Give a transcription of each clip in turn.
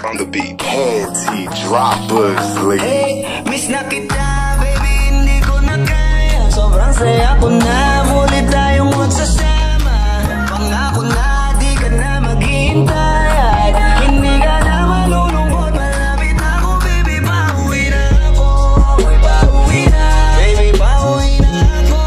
on the beat. Panty droppers, lady. Hey, miss na kita, baby, hindi ko na kaya. Sobrang saya ko na, muli tayong magsasama. Pangako na, di ka na maghihintay. Hindi ka na malulungkot, malapit na ako, baby, pauwi na ako. Ako'y pauwi na, baby, pauwi na ako.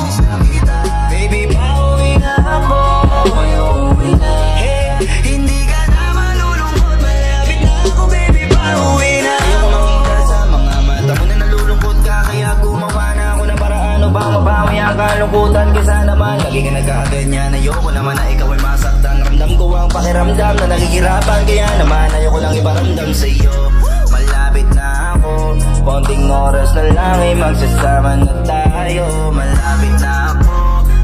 Miss na kita, baby, pauwi na ako. Ako'y uuwi na. Hey, hindi ka na malulungkot, malapit na ako, baby, pauwi na ako. Makita sa mga mata mo na nalulungkot ka, kaya gumawa na ako ng paraan upang mabawi ang kalungkutan. Kesa naman, lagi ka nagkaganyan. Ayoko naman na ikaw ay masaktan. Ramdam ko ang pakiramdam na nakikirapan. Kaya naman ayoko lang iparamdam sa iyo. Malapit na ako, konting oras na lang ay magsasama na tayo. Malapit na ako,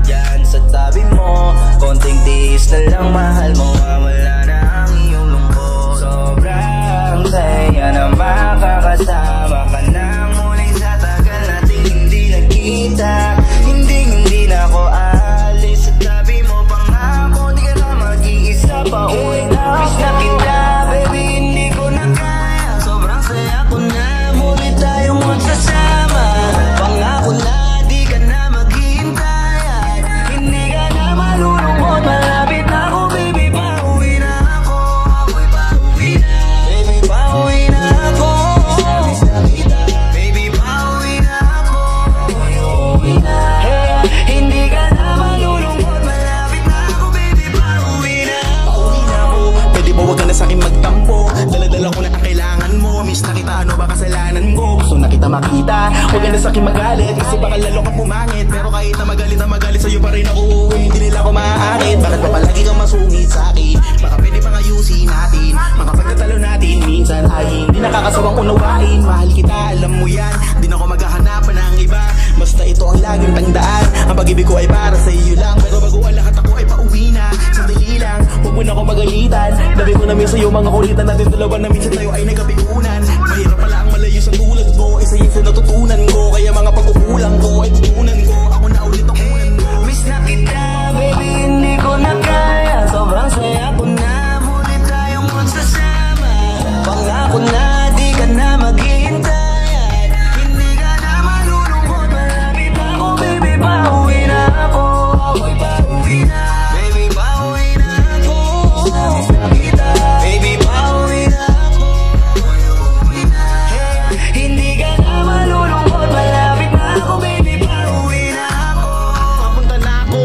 yan sa tabi mo. Konting tiis na lang, mahal mo, wala na ang iyong lungkot. Sobrang saya na makakasama ka na muli sa tagal nating hindi nagkita. Hindi na ako aalis sa tabi mo. Pangako, di ka na mag-iisa pa uwi na. Miss na kita, baby, hindi ko na kaya. Sobrang saya ko na, muli tayong magsasama. Pangako na, di ka na maghihintay. Hindi ka na malulungkot, malapit na ako, baby, pauwi na ako. Ako'y pauwi na, baby, pauwi na ako. Miss na kita, baby, pauwi na ako. Ako'y uuwi na. Hey, hindi ka na malulungkot, malapit na ako, baby, pauwi na ako. Pauwi na ako, pwede ba wag ka na sa'kin magtampo? Dala-dala ko na ang kailangan mo. Miss na kita, ano ba kasalanan ko? Gusto na kita makita, wag ka na sa'kin magalit. Kasi baka lalo ka pumangit. Pero kahit na magalit sa'yo pa rin ako uuwi. Hindi nila ako maaakit. Bakit ba palagi kang masungit sa'kin? Baka pwede pang ayusin natin. Makapagtatalo natin, minsan ay hindi nakakasawang unawain. Mahal kita, alam mo yan, di na ako maghahanapan ng iba. Basta ito ang laging tandaan, ang pag-ibig ko ay para sa iyo lang. Pero bago ang lahat ako ay pauwi na. Sandali lang, huwag mo na ako magalitan. Dabi ko namin sa'yo mga kulitan natin dalawa na minsan tayo ay nagkapikunan. Mahirap pala ang malayo sa tulad ko, isa yun sa natutunan ko. Kaya mga pagkukulang ko ay tutunan ko. Ako na ulit ang kunan ko. Miss na kita, baby, hindi ko na kaya. Sobrang saya ko na, muli tayong magsasama. Pangako na, di ka na maghihintay. Hindi ka na malulungkot, malapit na ako, baby, pauwi na ako. Ako'y pauwi na, baby, pauwi na ako. Miss na kita, baby, pauwi na ako. Ako'y uuwi na. Hey, hindi ka na malulungkot, malapit na ako, baby, pauwi na ako. Papunta na ako,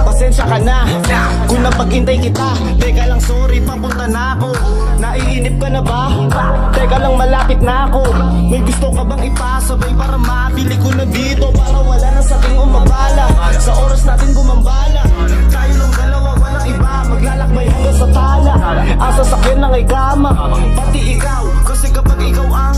pasensya ka na kung napaghintay kita. Teka lang, sorry, papunta na ako. Naiinip ka na ba? Teka lang, malapit na ako. May gusto ka bang ipasabay para mabili ko na dito? Para wala na sa ating umabala, sa oras natin gumambala. Tayo lang dalawa, walang iba, maglalakbay hanggang sa tala. Ang sasakyan lang ay gama, pati ikaw, kasi kapag ikaw ang